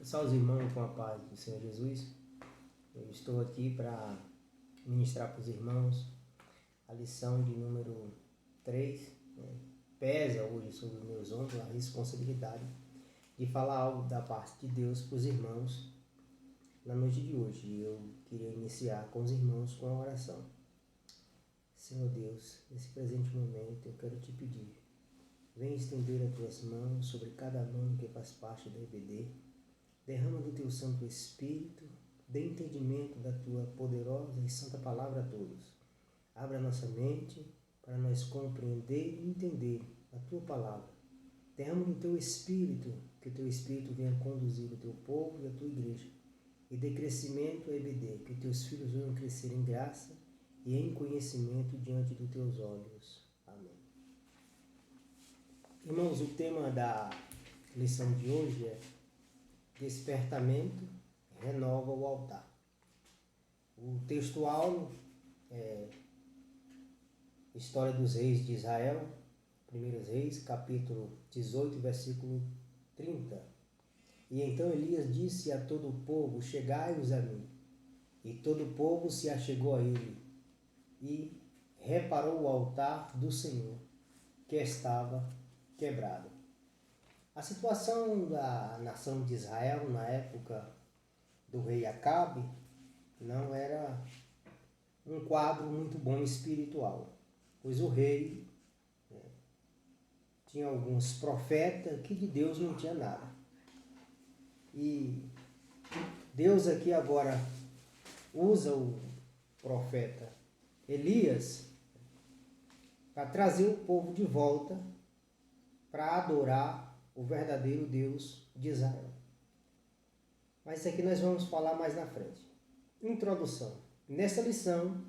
Salve os irmãos com a paz do Senhor Jesus. Eu estou aqui para ministrar para os irmãos a lição de número 3. Pesa hoje sobre os meus ombros a responsabilidade de falar algo da parte de Deus para os irmãos na noite de hoje. E eu queria iniciar com os irmãos com a oração. Senhor Deus, nesse presente momento eu quero te pedir, vem estender as tuas mãos sobre cada mão que faz parte da EBD. Derrama do teu Santo Espírito, dê entendimento da tua poderosa e santa palavra a todos. Abra nossa mente para nós compreender e entender a tua palavra. Derrama do teu Espírito, que o teu Espírito venha conduzir o teu povo e a tua igreja. E dê crescimento a EBD, que teus filhos venham crescer em graça e em conhecimento diante dos teus olhos. Amém. Irmãos, o tema da lição de hoje é Despertamento renova o altar. O texto-alvo é História dos Reis de Israel, 1 Reis, capítulo 18, versículo 30. E então Elias disse a todo o povo, chegai-vos a mim. E todo o povo se achegou a ele e reparou o altar do Senhor, que estava quebrado. A situação da nação de Israel na época do rei Acabe não era um quadro muito bom espiritual, pois o rei tinha alguns profetas que de Deus não tinha nada. E Deus aqui agora usa o profeta Elias para trazer o povo de volta para adorar o verdadeiro Deus de Israel. Mas isso aqui nós vamos falar mais na frente. Introdução. Nessa lição,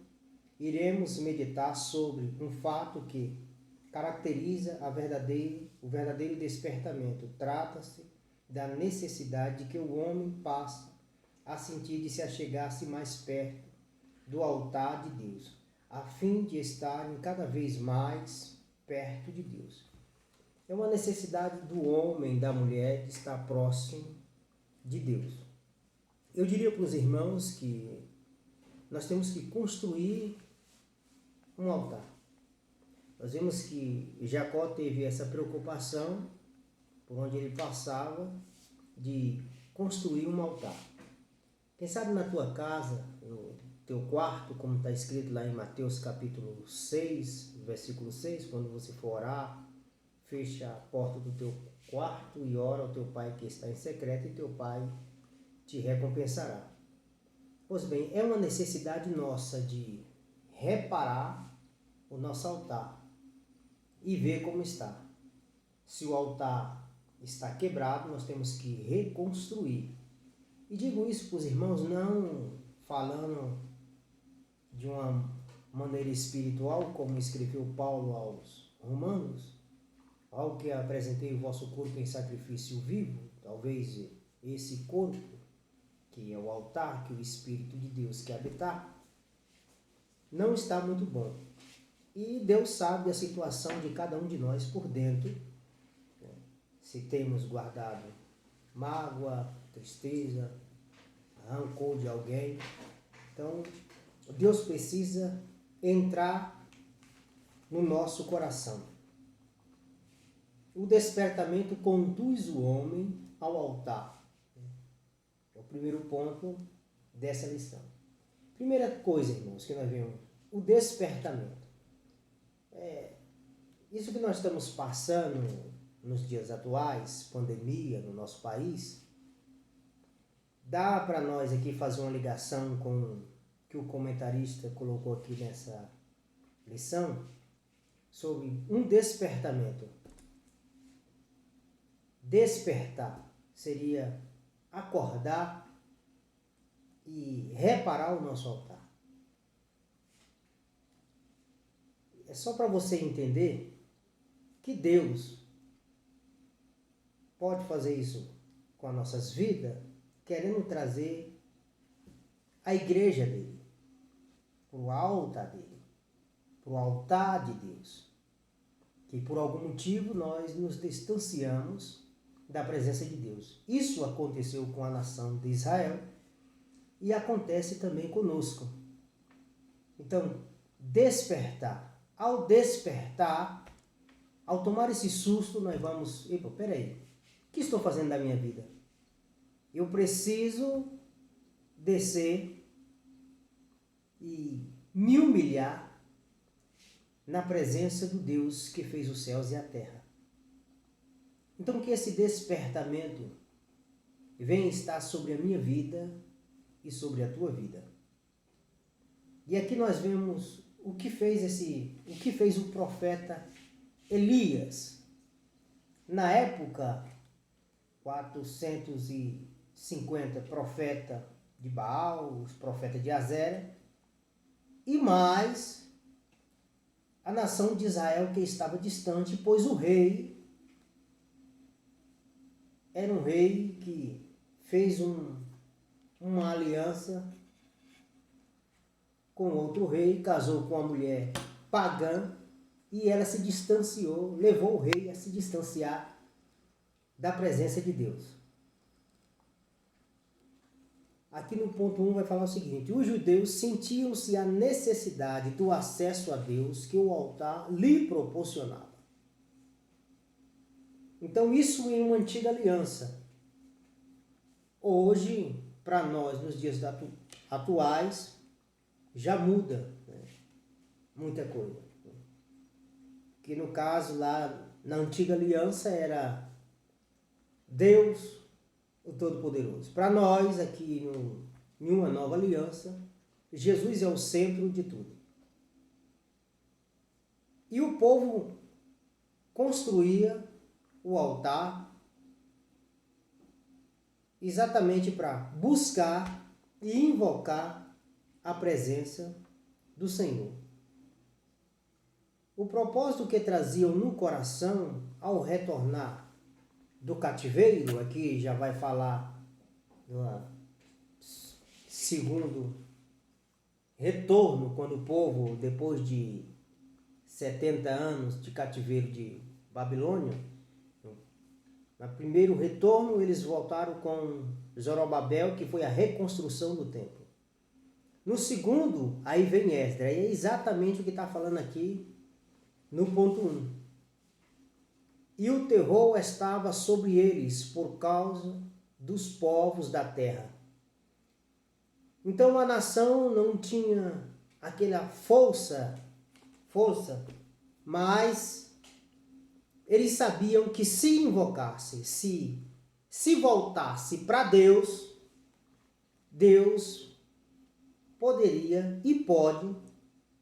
iremos meditar sobre um fato que caracteriza o verdadeiro despertamento. Trata-se da necessidade que o homem passa a sentir de se achegar-se mais perto do altar de Deus, a fim de estarem cada vez mais perto de Deus. É uma necessidade do homem, da mulher, de estar próximo de Deus. Eu diria para os irmãos que nós temos que construir um altar. Nós vemos que Jacó teve essa preocupação, por onde ele passava, de construir um altar. Quem sabe na tua casa, no teu quarto, como está escrito lá em Mateus capítulo 6, versículo 6, quando você for orar, fecha a porta do teu quarto e ora ao teu pai que está em secreto e teu pai te recompensará. Pois bem, é uma necessidade nossa de reparar o nosso altar e ver como está. Se o altar está quebrado, nós temos que reconstruir. E digo isso para os irmãos não falando de uma maneira espiritual, como escreveu Paulo aos Romanos, ao que apresentei o vosso corpo em sacrifício vivo, talvez esse corpo, que é o altar, que o Espírito de Deus quer habitar, não está muito bom. E Deus sabe a situação de cada um de nós por dentro, se temos guardado mágoa, tristeza, rancor de alguém. Então, Deus precisa entrar no nosso coração. O despertamento conduz o homem ao altar. É o primeiro ponto dessa lição. Primeira coisa, irmãos, que nós vemos, o despertamento. Isso que nós estamos passando nos dias atuais, pandemia no nosso país, dá para nós aqui fazer uma ligação com o que o comentarista colocou aqui nessa lição, sobre um despertamento. Despertar seria acordar e reparar o nosso altar. É só para você entender que Deus pode fazer isso com as nossas vidas, querendo trazer a igreja dele, para o altar dele, para o altar de Deus. Que por algum motivo nós nos distanciamos da presença de Deus. Isso aconteceu com a nação de Israel e acontece também conosco. Então, despertar. Ao despertar, ao tomar esse susto, nós vamos... Epa, peraí, o que estou fazendo da minha vida? Eu preciso descer e me humilhar na presença do Deus que fez os céus e a terra. Então, que esse despertamento venha estar sobre a minha vida e sobre a tua vida. E aqui nós vemos o que fez o profeta Elias. Na época, 450 profetas de Baal, os profetas de Azera, e mais a nação de Israel que estava distante, pois o rei era um rei que fez uma aliança com outro rei, casou com uma mulher pagã e ela se distanciou, levou o rei a se distanciar da presença de Deus. Aqui no ponto 1 vai falar o seguinte: os judeus sentiam-se a necessidade do acesso a Deus que o altar lhe proporcionava. Então isso em uma antiga aliança. Hoje, para nós, nos dias atuais, já muda, né? Muita coisa. Que no caso lá, na antiga aliança, era Deus, o Todo-Poderoso. Para nós, aqui em uma nova aliança, Jesus é o centro de tudo. E o povo construía o altar exatamente para buscar e invocar a presença do Senhor. O propósito que traziam no coração ao retornar do cativeiro, aqui já vai falar do segundo retorno, quando o povo, depois de 70 anos de cativeiro de Babilônia, no primeiro retorno eles voltaram com Zorobabel, que foi a reconstrução do templo. No segundo, aí vem Esdras, e é exatamente o que está falando aqui no ponto 1. E o terror estava sobre eles por causa dos povos da terra. Então a nação não tinha aquela força, mas eles sabiam que se invocasse, se voltasse para Deus, Deus poderia e pode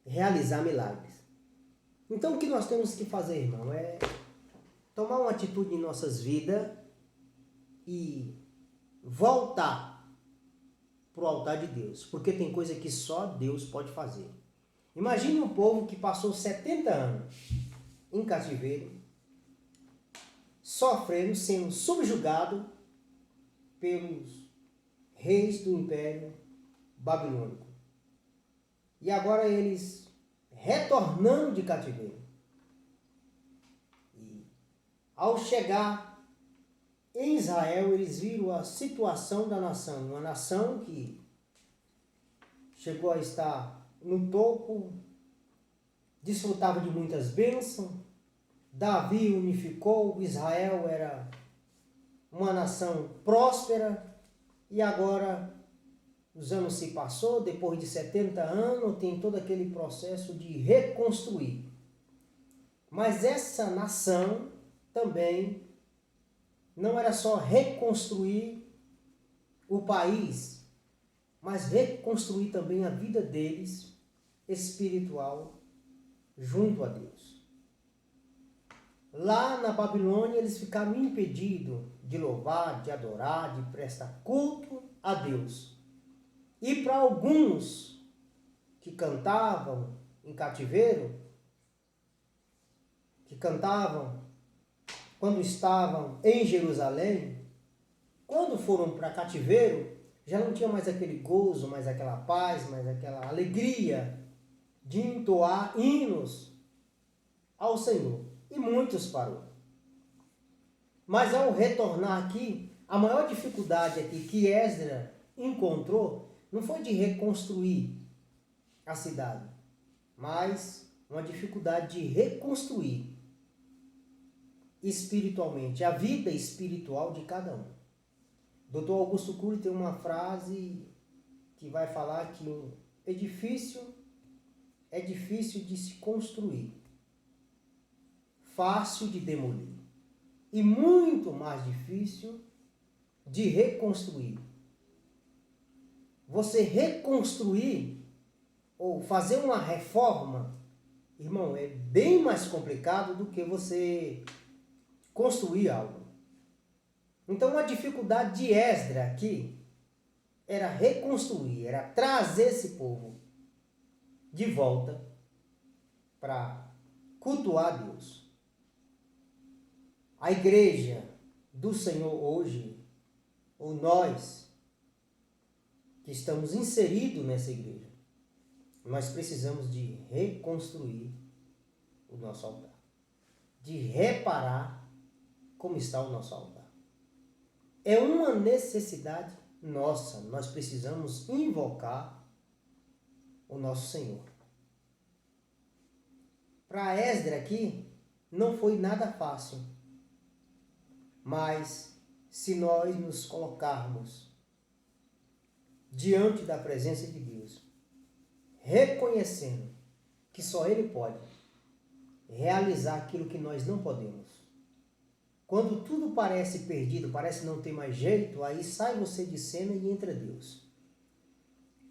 realizar milagres. Então o que nós temos que fazer, irmão, é tomar uma atitude em nossas vidas e voltar para o altar de Deus, porque tem coisa que só Deus pode fazer. Imagine um povo que passou 70 anos em cativeiro, sofrendo, sendo subjugado pelos reis do Império Babilônico. E agora eles retornando de cativeiro. E ao chegar em Israel, eles viram a situação da nação. Uma nação que chegou a estar no topo, desfrutava de muitas bênçãos. Davi unificou, Israel era uma nação próspera, e agora os anos se passou, depois de 70 anos, tem todo aquele processo de reconstruir. Mas essa nação também não era só reconstruir o país, mas reconstruir também a vida deles espiritual junto a Deus. Lá na Babilônia eles ficaram impedidos de louvar, de adorar, de prestar culto a Deus. E para alguns que cantavam em cativeiro, que cantavam quando estavam em Jerusalém, quando foram para cativeiro, já não tinha mais aquele gozo, mais aquela paz, mais aquela alegria de entoar hinos ao Senhor. E muitos parou. Mas ao retornar aqui, a maior dificuldade aqui que Esdras encontrou não foi de reconstruir a cidade, mas uma dificuldade de reconstruir espiritualmente, a vida espiritual de cada um. Dr. Augusto Cury tem uma frase que vai falar que um edifício é difícil de se construir, fácil de demolir e muito mais difícil de reconstruir. Você reconstruir ou fazer uma reforma, irmão, é bem mais complicado do que você construir algo. Então a dificuldade de Esdras aqui era reconstruir, era trazer esse povo de volta para cultuar Deus. A igreja do Senhor hoje, ou nós que estamos inseridos nessa igreja, nós precisamos de reconstruir o nosso altar, de reparar como está o nosso altar. É uma necessidade nossa, nós precisamos invocar o nosso Senhor. Para Esdras aqui, não foi nada fácil, mas se nós nos colocarmos diante da presença de Deus, reconhecendo que só Ele pode realizar aquilo que nós não podemos. Quando tudo parece perdido, parece não ter mais jeito, aí sai você de cena e entra Deus.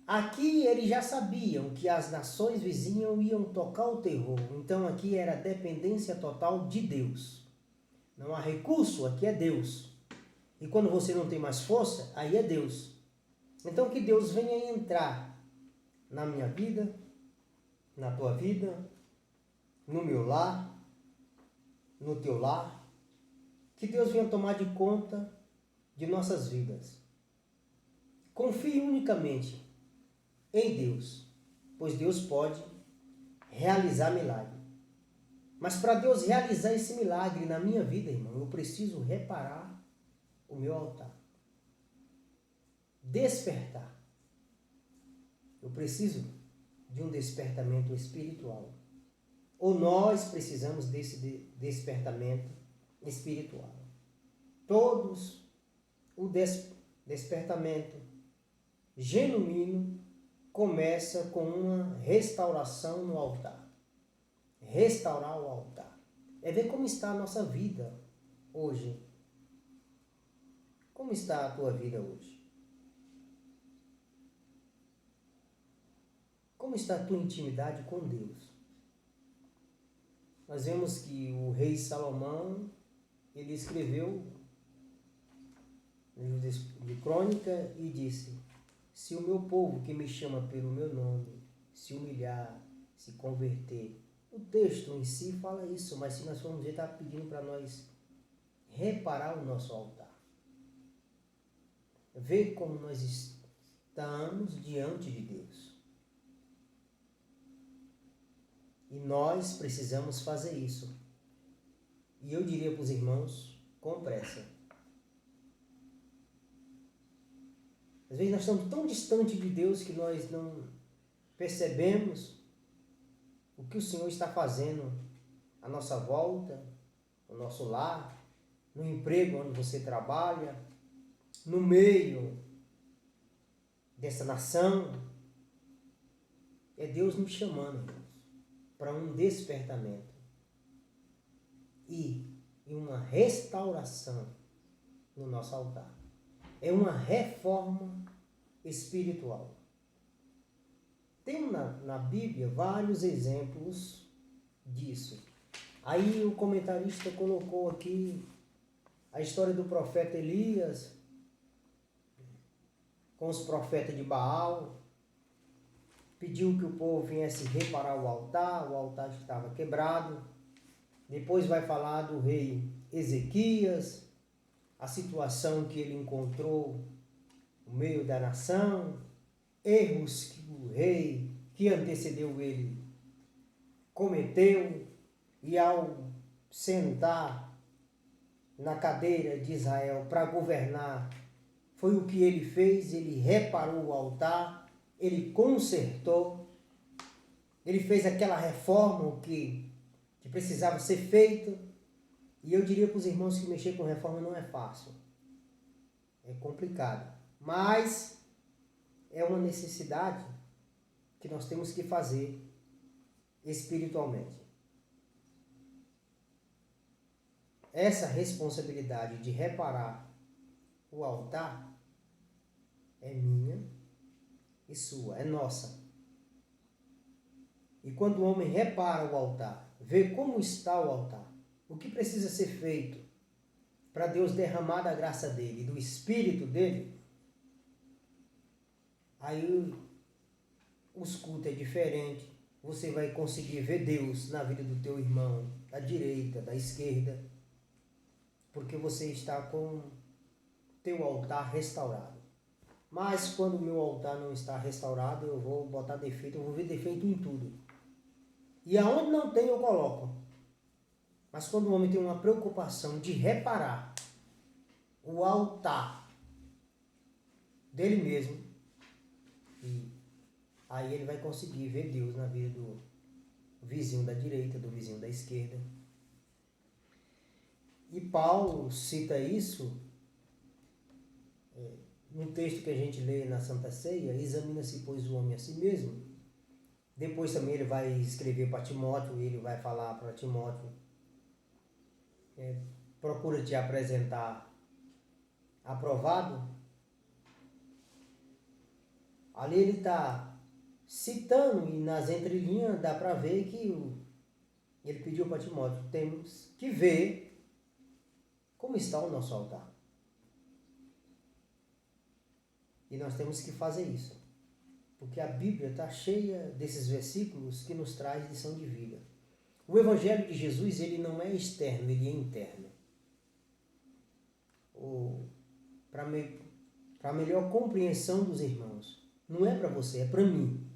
Aqui eles já sabiam que as nações vizinhas iam tocar o terror, então aqui era dependência total de Deus. Não há recurso, aqui é Deus. E quando você não tem mais força, aí é Deus. Então que Deus venha entrar na minha vida, na tua vida, no meu lar, no teu lar. Que Deus venha tomar de conta de nossas vidas. Confie unicamente em Deus, pois Deus pode realizar milagre. Mas para Deus realizar esse milagre na minha vida, irmão, eu preciso reparar o meu altar. Despertar. Eu preciso de um despertamento espiritual. Ou nós precisamos desse despertamento espiritual. Todos o despertamento genuíno começa com uma restauração no altar. Restaurar o altar. É ver como está a nossa vida hoje. Como está a tua vida hoje? Como está a tua intimidade com Deus? Nós vemos que o rei Salomão, ele escreveu no livro de Crônica e disse: se o meu povo que me chama pelo meu nome se humilhar, se converter. O texto em si fala isso, mas se nós formos ver, está pedindo para nós reparar o nosso altar. Ver como nós estamos diante de Deus. E nós precisamos fazer isso. E eu diria para os irmãos, com pressa. Às vezes nós estamos tão distantes de Deus que nós não percebemos o que o Senhor está fazendo à nossa volta, no nosso lar, no emprego onde você trabalha, no meio dessa nação. É Deus nos chamando, irmãos, para um despertamento e uma restauração no nosso altar. É uma reforma espiritual. Tem na Bíblia vários exemplos disso. Aí o comentarista colocou aqui a história do profeta Elias com os profetas de Baal. Pediu que o povo viesse reparar o altar estava quebrado. Depois vai falar do rei Ezequias, a situação que ele encontrou no meio da nação, erros que o rei que antecedeu ele cometeu, e ao sentar na cadeira de Israel para governar, foi o que ele fez. Ele reparou o altar, ele consertou, ele fez aquela reforma que precisava ser feita. E eu diria para os irmãos que mexer com reforma não é fácil, é complicado, mas é uma necessidade que nós temos que fazer espiritualmente. Essa responsabilidade de reparar o altar é minha e sua, é nossa. E quando o homem repara o altar, vê como está o altar, o que precisa ser feito para Deus derramar da graça dele, do Espírito dele, aí os cultos é diferente. Você vai conseguir ver Deus na vida do teu irmão, da direita, da esquerda, porque você está com teu altar restaurado. Mas quando o meu altar não está restaurado, eu vou botar defeito, eu vou ver defeito em tudo. E aonde não tem, eu coloco. Mas quando o homem tem uma preocupação de reparar o altar dele mesmo, e aí ele vai conseguir ver Deus na vida do vizinho da direita, do vizinho da esquerda. E Paulo cita isso no texto que a gente lê na Santa Ceia: examina-se, pois, o homem a si mesmo. Depois também ele vai escrever para Timóteo, ele vai falar para Timóteo, procura te apresentar aprovado. Ali ele está citando, e nas entrelinhas dá para ver que ele pediu para Timóteo: temos que ver como está o nosso altar. E nós temos que fazer isso, porque a Bíblia está cheia desses versículos que nos traz lição de vida. O Evangelho de Jesus, ele não é externo, ele é interno. Para melhor compreensão dos irmãos, não é para você, é para mim.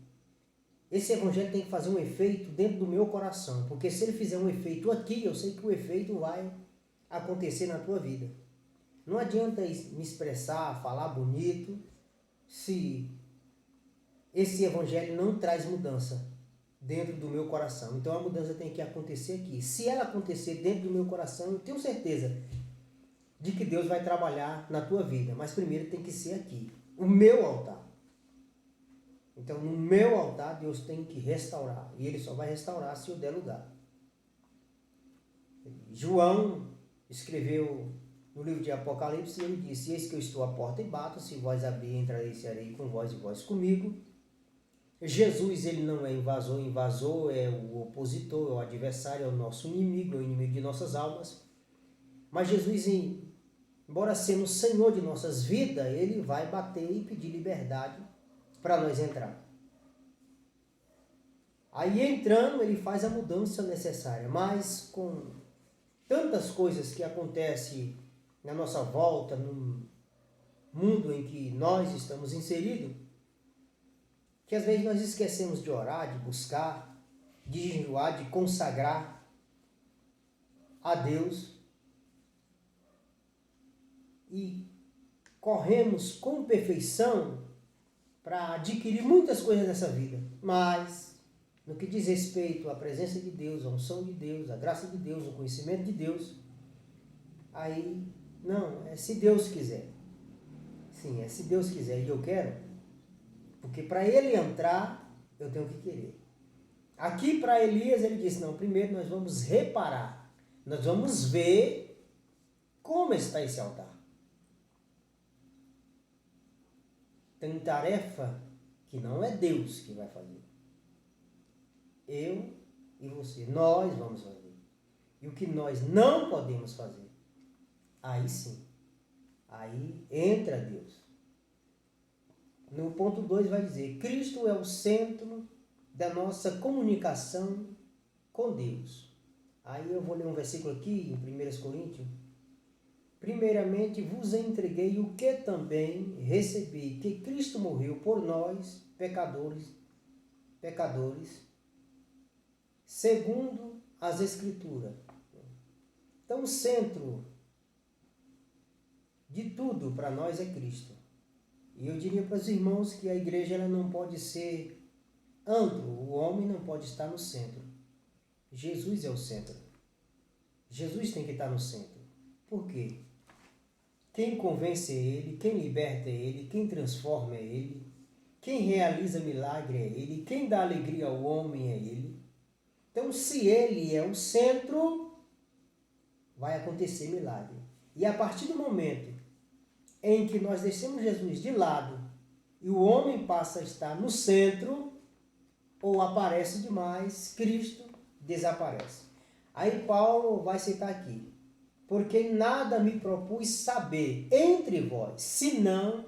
Esse Evangelho tem que fazer um efeito dentro do meu coração, porque se ele fizer um efeito aqui, eu sei que o efeito vai acontecer na tua vida. Não adianta me expressar, falar bonito, se esse Evangelho não traz mudança dentro do meu coração. Então a mudança tem que acontecer aqui. Se ela acontecer dentro do meu coração, eu tenho certeza de que Deus vai trabalhar na tua vida. Mas primeiro tem que ser aqui, o meu altar. Então no meu altar Deus tem que restaurar. E Ele só vai restaurar se eu der lugar. João escreveu no livro de Apocalipse, ele disse: eis que eu estou à porta e bato, se vós abrir, entrarei e cearei com vós e vós comigo. Jesus, ele não é invasor, invasor é o opositor, é o adversário, é o nosso inimigo, é o inimigo de nossas almas. Mas Jesus, embora sendo o Senhor de nossas vidas, ele vai bater e pedir liberdade para nós entrar. Aí entrando, ele faz a mudança necessária, mas com tantas coisas que acontecem na nossa volta, no mundo em que nós estamos inseridos, que às vezes nós esquecemos de orar, de buscar, de jejuar, de consagrar a Deus e corremos com perfeição para adquirir muitas coisas nessa vida, mas no que diz respeito à presença de Deus, à unção de Deus, à graça de Deus, ao conhecimento de Deus, aí não, é se Deus quiser. Sim, é se Deus quiser e eu quero, porque para ele entrar, eu tenho que querer. Aqui para Elias ele disse: não, primeiro nós vamos reparar, nós vamos ver como está esse altar. Tem tarefa que não é Deus que vai fazer. Eu e você, nós vamos fazer. E o que nós não podemos fazer, aí sim, aí entra Deus. No ponto 2 vai dizer: Cristo é o centro da nossa comunicação com Deus. Aí eu vou ler um versículo aqui, em 1 Coríntios. Primeiramente vos entreguei o que também recebi, que Cristo morreu por nós, pecadores, segundo as Escrituras. Então o centro de tudo para nós é Cristo. E eu diria para os irmãos que a igreja ela não pode ser antro, o homem não pode estar no centro. Jesus é o centro. Jesus tem que estar no centro. Por quê? Quem convence é Ele, quem liberta é Ele, quem transforma é Ele, quem realiza milagre é Ele, quem dá alegria ao homem é Ele. Então, se Ele é o centro, vai acontecer milagre. E a partir do momento em que nós deixamos Jesus de lado e o homem passa a estar no centro, ou aparece demais, Cristo desaparece. Aí Paulo vai citar aqui: porque nada me propus saber entre vós, senão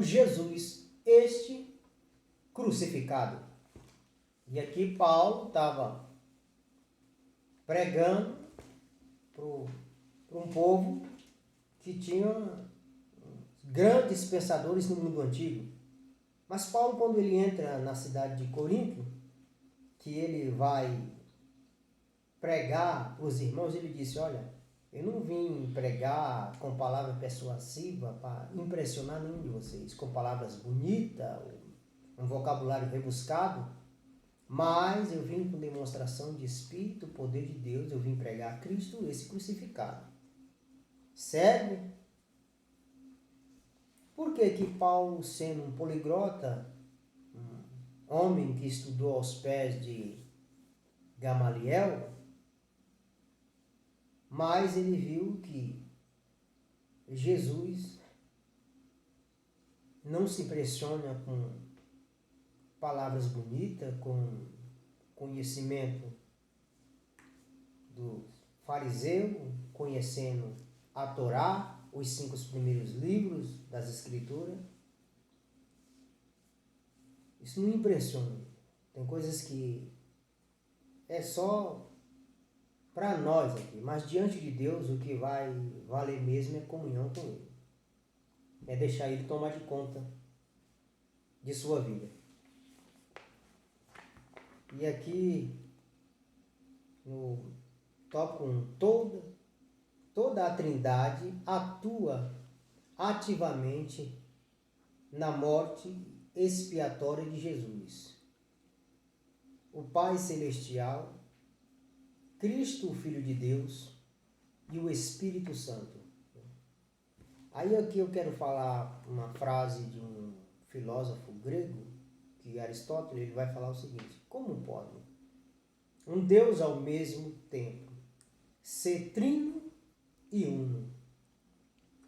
Jesus, este crucificado. E aqui Paulo estava pregando para um povo que tinha grandes pensadores no mundo antigo. Mas Paulo, quando ele entra na cidade de Corinto, que ele vai pregar para os irmãos, ele disse: olha, eu não vim pregar com palavra persuasiva para impressionar nenhum de vocês, com palavras bonitas, um vocabulário rebuscado, mas eu vim com demonstração de Espírito, poder de Deus, eu vim pregar a Cristo, esse crucificado. Serve? Por que Paulo, sendo um poliglota, um homem que estudou aos pés de Gamaliel, mas ele viu que Jesus não se impressiona com palavras bonitas, com conhecimento do fariseu, conhecendo a Torá, os 5 primeiros livros das Escrituras. Isso não impressiona. Tem coisas que é só para nós aqui, mas diante de Deus o que vai valer mesmo é comunhão com Ele. É deixar Ele tomar de conta de sua vida. E aqui no tópico 1, toda a Trindade atua ativamente na morte expiatória de Jesus. O Pai Celestial, Cristo, o Filho de Deus, e o Espírito Santo. Aí aqui eu quero falar uma frase de um filósofo grego, que Aristóteles, ele vai falar o seguinte: como pode um Deus ao mesmo tempo ser trino e uno,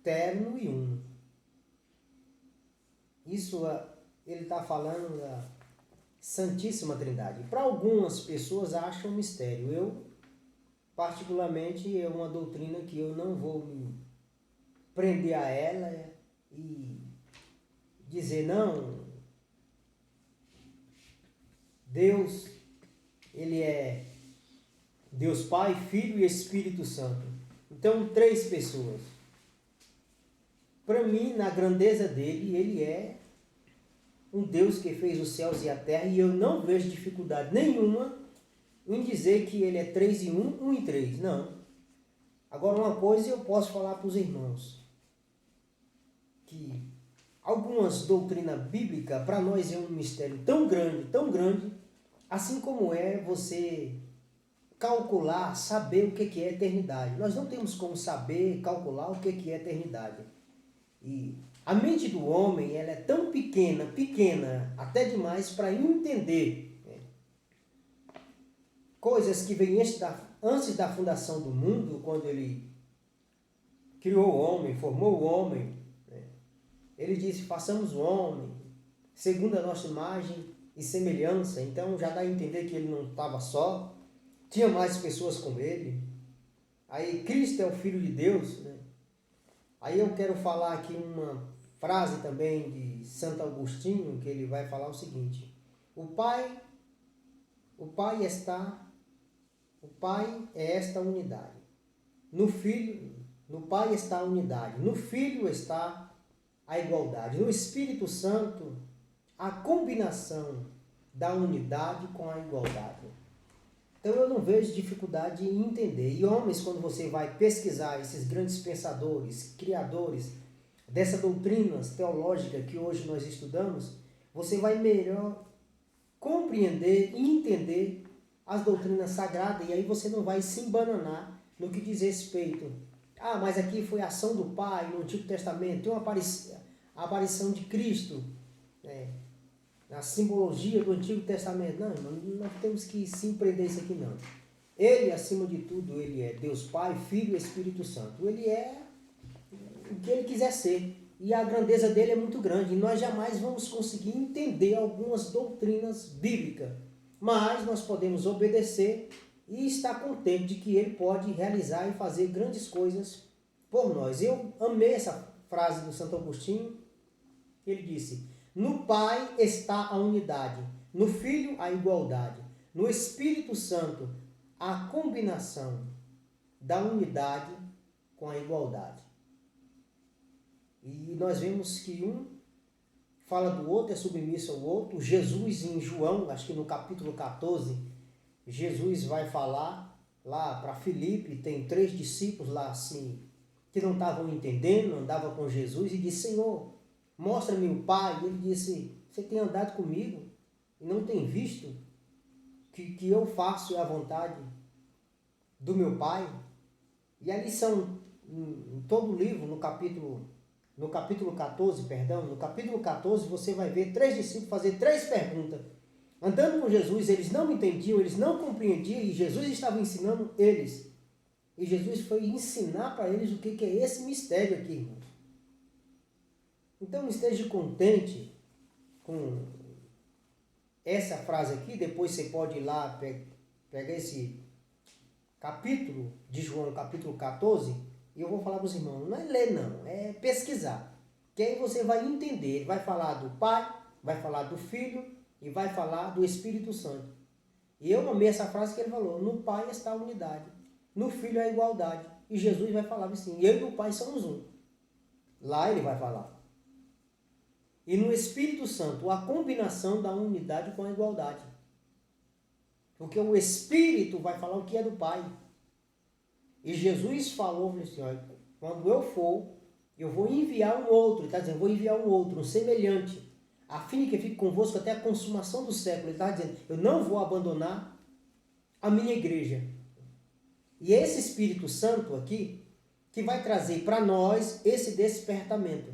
terno e uno? Isso ele está falando da Santíssima Trindade. Para algumas pessoas acham um mistério. Eu, particularmente, é uma doutrina que eu não vou me prender a ela e dizer não. Deus, ele é Deus Pai, Filho e Espírito Santo. Então, 3 pessoas. Para mim, na grandeza dele, ele é um Deus que fez os céus e a terra, e eu não vejo dificuldade nenhuma em dizer que ele é 3 em 1, 1 em 3. Não. Agora, uma coisa eu posso falar para os irmãos, que algumas doutrinas bíblicas, para nós é um mistério tão grande, assim como é você calcular, saber o que é eternidade. Nós não temos como saber, calcular o que é eternidade. E a mente do homem, ela é tão pequena, até demais para entender coisas que vêm antes da fundação do mundo, quando ele criou o homem, formou o homem. Ele disse: façamos o homem segundo a nossa imagem e semelhança. Então já dá a entender que ele não estava só, tinha mais pessoas com ele. Aí Cristo é o Filho de Deus, né? Aí eu quero falar aqui uma frase também de Santo Agostinho, que ele vai falar o seguinte: o Pai é esta unidade. No Pai está a unidade, no Filho está a igualdade, no Espírito Santo a combinação da unidade com a igualdade. Então eu não vejo dificuldade em entender. E homens, quando você vai pesquisar esses grandes pensadores, criadores dessa doutrina teológica que hoje nós estudamos, você vai melhor compreender e entender as doutrinas sagradas, e aí você não vai se embananar no que diz respeito. Ah, mas aqui foi a ação do Pai no Antigo Testamento, tem uma a aparição de Cristo, a simbologia do Antigo Testamento. Não, nós temos que se empreender isso aqui não. Ele, acima de tudo, ele é Deus Pai, Filho e Espírito Santo. Ele é o que ele quiser ser. E a grandeza dele é muito grande. E nós jamais vamos conseguir entender algumas doutrinas bíblicas. Mas nós podemos obedecer e estar contente de que ele pode realizar e fazer grandes coisas por nós. Eu amei essa frase do Santo Agostinho. Ele disse: no Pai está a unidade, no Filho a igualdade, no Espírito Santo a combinação da unidade com a igualdade. E nós vemos que um fala do outro, é submisso ao outro. Jesus em João, acho que no capítulo 14, Jesus vai falar lá para Filipe, tem 3 discípulos lá assim, que não estavam entendendo, andavam com Jesus, e disse: Senhor, mostra-me o Pai. E ele disse: você tem andado comigo e não tem visto que eu faço a vontade do meu Pai? E ali são, em todo o livro, no capítulo 14, no capítulo 14 você vai ver 3 discípulos fazer 3 perguntas. Andando com Jesus, eles não entendiam, eles não compreendiam, e Jesus estava ensinando eles. E Jesus foi ensinar para eles o que é esse mistério aqui, irmãos. Então esteja contente com essa frase aqui. Depois você pode ir lá pegar esse capítulo de João, capítulo 14, e eu vou falar para os irmãos, não é ler não, é pesquisar. Que aí você vai entender. Ele vai falar do Pai, vai falar do Filho e vai falar do Espírito Santo. E eu amei essa frase que ele falou: no Pai está a unidade, no Filho a igualdade. E Jesus vai falar assim: eu e o Pai somos um. Lá ele vai falar. E no Espírito Santo, a combinação da unidade com a igualdade. Porque o Espírito vai falar o que é do Pai. E Jesus falou assim: olha, quando eu for, eu vou enviar um outro. Ele está dizendo: vou enviar um outro, um semelhante, a fim que fique convosco até a consumação do século. Ele está dizendo: eu não vou abandonar a minha igreja. E esse Espírito Santo aqui, que vai trazer para nós esse despertamento.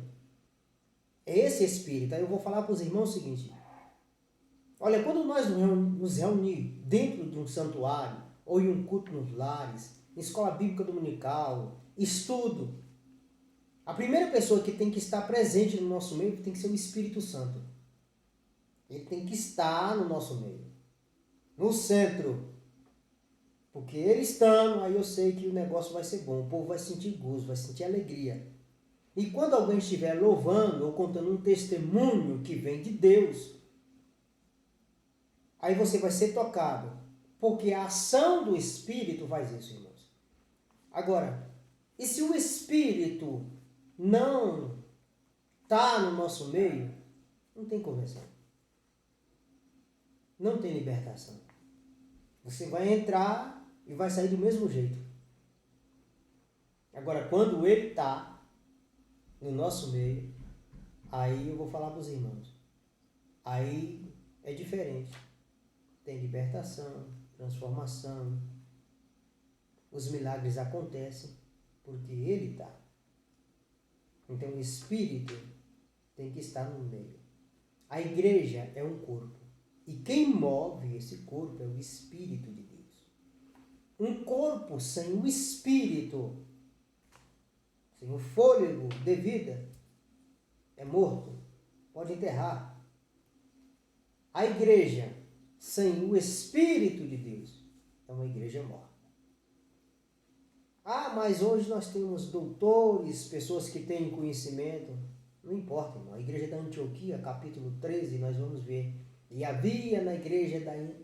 É esse Espírito. Aí eu vou falar para os irmãos o seguinte: olha, quando nós nos reunimos dentro de um santuário, ou em um culto nos lares, em escola bíblica dominical, estudo, a primeira pessoa que tem que estar presente no nosso meio tem que ser o Espírito Santo. Ele tem que estar no nosso meio, no centro. Porque ele estando, aí eu sei que o negócio vai ser bom, o povo vai sentir gozo, vai sentir alegria. E quando alguém estiver louvando ou contando um testemunho que vem de Deus, aí você vai ser tocado, porque a ação do Espírito faz isso, irmãos. Agora, e se o Espírito não está no nosso meio, não tem conversão. Não tem libertação. Você vai entrar e vai sair do mesmo jeito. Agora, quando ele está no nosso meio, aí eu vou falar para os irmãos. Aí é diferente. Tem libertação, transformação. Os milagres acontecem porque ele está. Então o Espírito tem que estar no meio. A igreja é um corpo. E quem move esse corpo é o Espírito de Deus. Um corpo sem o Espírito, sem o fôlego de vida, é morto. Pode enterrar. A igreja sem o Espírito de Deus é uma igreja morta. Ah, mas hoje nós temos doutores, pessoas que têm conhecimento. Não importa, irmão. A igreja da Antioquia, capítulo 13, nós vamos ver. E havia na igreja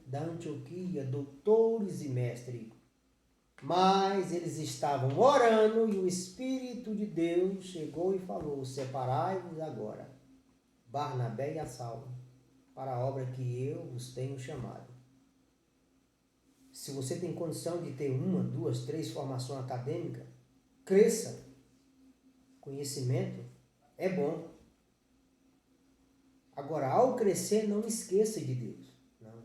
da Antioquia doutores e mestres. Mas eles estavam orando e o Espírito de Deus chegou e falou: separai-vos agora, Barnabé e a Saulo, para a obra que eu os tenho chamado. Se você tem condição de ter 1, 2, 3 formação acadêmica, cresça. Conhecimento é bom. Agora, ao crescer, não esqueça de Deus. Não.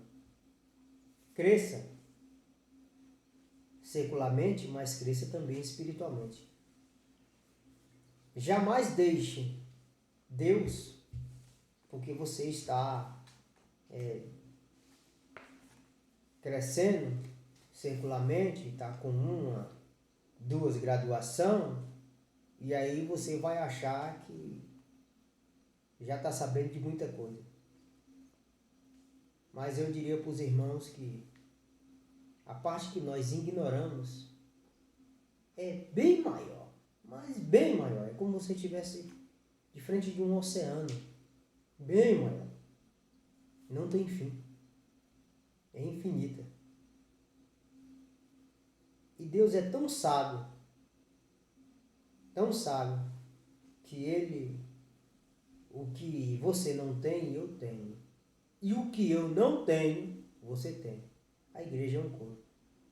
Cresça secularmente, mas cresça também espiritualmente. Jamais deixe Deus, porque você está crescendo secularmente, está com 1, 2 graduação, e aí você vai achar que já está sabendo de muita coisa. Mas eu diria para os irmãos que a parte que nós ignoramos é bem maior, mas bem maior. É como se você estivesse de frente de um oceano, bem maior. Não tem fim. É infinita. E Deus é tão sábio, que Ele, o que você não tem, eu tenho. E o que eu não tenho, você tem. A igreja é um corpo.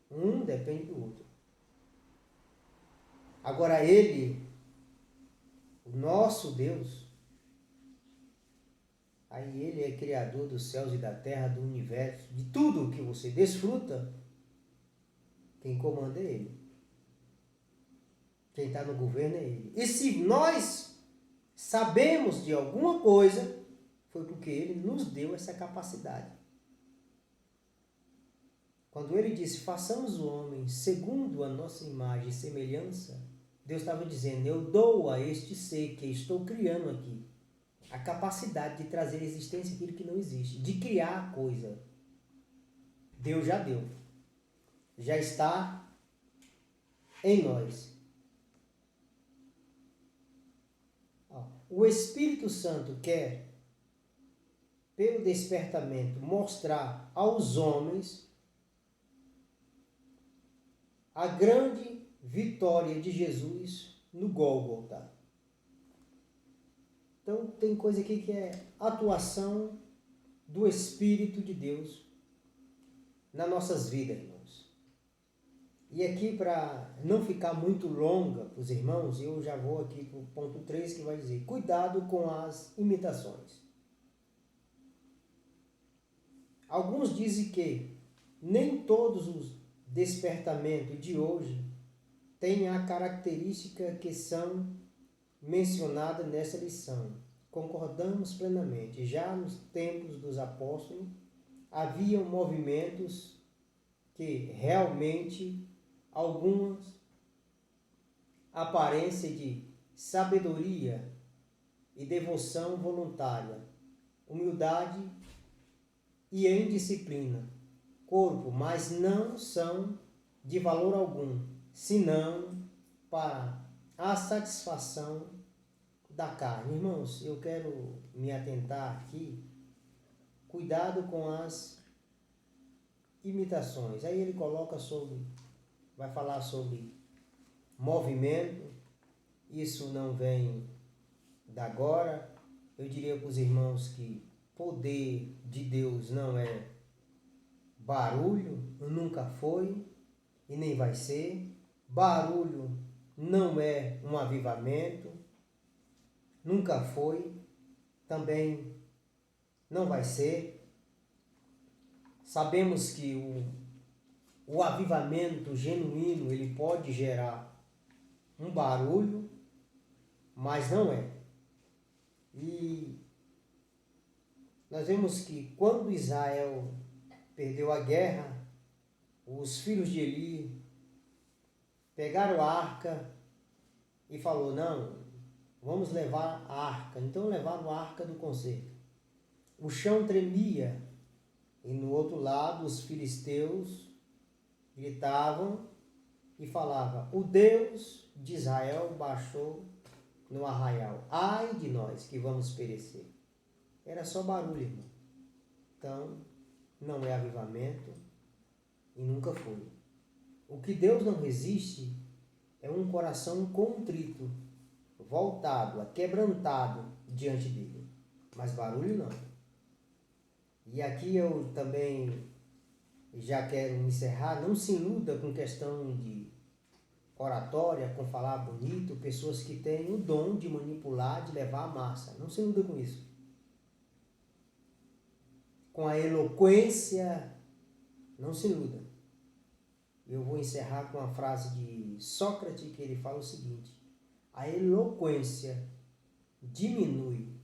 Um depende do outro. Agora Ele, o nosso Deus, aí Ele é criador dos céus e da terra, do universo, de tudo que você desfruta. Quem comanda é Ele. Quem está no governo é Ele. E se nós sabemos de alguma coisa, foi porque Ele nos deu essa capacidade. Quando Ele disse, façamos o homem segundo a nossa imagem e semelhança, Deus estava dizendo, eu dou a este ser que estou criando aqui a capacidade de trazer à existência aquilo que não existe, de criar a coisa. Deus já deu. Já está em nós. O Espírito Santo quer, pelo despertamento, mostrar aos homens a grande vitória de Jesus no Gólgota. Então, tem coisa aqui que é atuação do Espírito de Deus nas nossas vidas, irmãos. E aqui, para não ficar muito longa para os irmãos, eu já vou aqui para o ponto 3, que vai dizer, cuidado com as imitações. Alguns dizem que nem todos os despertamentos de hoje têm a característica que são mencionadas nessa lição. Concordamos plenamente. Já nos tempos dos apóstolos, haviam movimentos que realmente algumas aparência de sabedoria e devoção voluntária, humildade e indisciplina, corpo, mas não são de valor algum, senão para a satisfação da carne. Irmãos, eu quero me atentar aqui, cuidado com as imitações. Aí ele vai falar sobre movimento, isso não vem da agora. Eu diria para os irmãos que poder de Deus não é barulho, nunca foi e nem vai ser. Barulho não é um avivamento, nunca foi, também não vai ser. Sabemos que o avivamento genuíno, ele pode gerar um barulho, mas não é. E nós vemos que quando Israel perdeu a guerra, os filhos de Eli pegaram a arca e falou, não, vamos levar a arca. Então levaram a arca do concerto. O chão tremia e no outro lado os filisteus gritavam e falavam, o Deus de Israel baixou no arraial. Ai de nós que vamos perecer. Era só barulho, irmão. Então, não é avivamento e nunca foi. O que Deus não resiste é um coração contrito, voltado, quebrantado diante dele. Mas barulho não. E aqui eu também Já quero encerrar. Não se iluda com questão de oratória, com falar bonito, pessoas que têm o dom de manipular, de levar a massa. Não se iluda com isso. Com a eloquência, não se iluda. Eu vou encerrar com a frase de Sócrates, que ele fala o seguinte: a eloquência diminui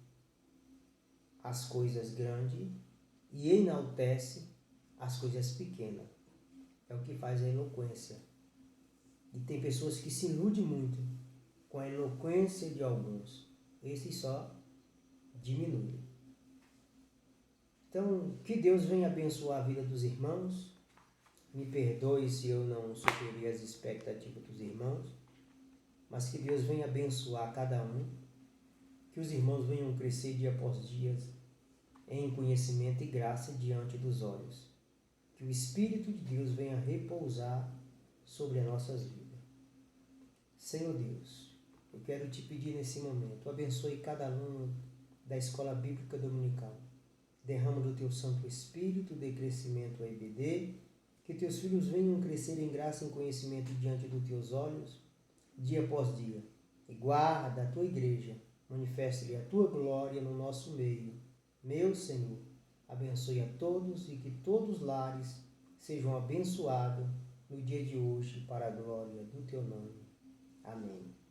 as coisas grandes e enaltece as coisas pequenas. É o que faz a eloquência. E tem pessoas que se iludem muito com a eloquência de alguns. Esse só diminui. Então, que Deus venha abençoar a vida dos irmãos. Me perdoe se eu não superi as expectativas dos irmãos, mas que Deus venha abençoar cada um. Que os irmãos venham crescer dia após dia em conhecimento e graça diante dos olhos. Que o Espírito de Deus venha repousar sobre as nossas vidas. Senhor Deus, eu quero te pedir nesse momento, abençoe cada aluno da Escola Bíblica Dominical. Derrama do teu Santo Espírito, dê crescimento à EBD, que teus filhos venham crescer em graça e em conhecimento diante dos teus olhos, dia após dia. E guarda a tua igreja, manifeste-lhe a tua glória no nosso meio. Meu Senhor, abençoe a todos e que todos os lares sejam abençoados no dia de hoje para a glória do teu nome. Amém.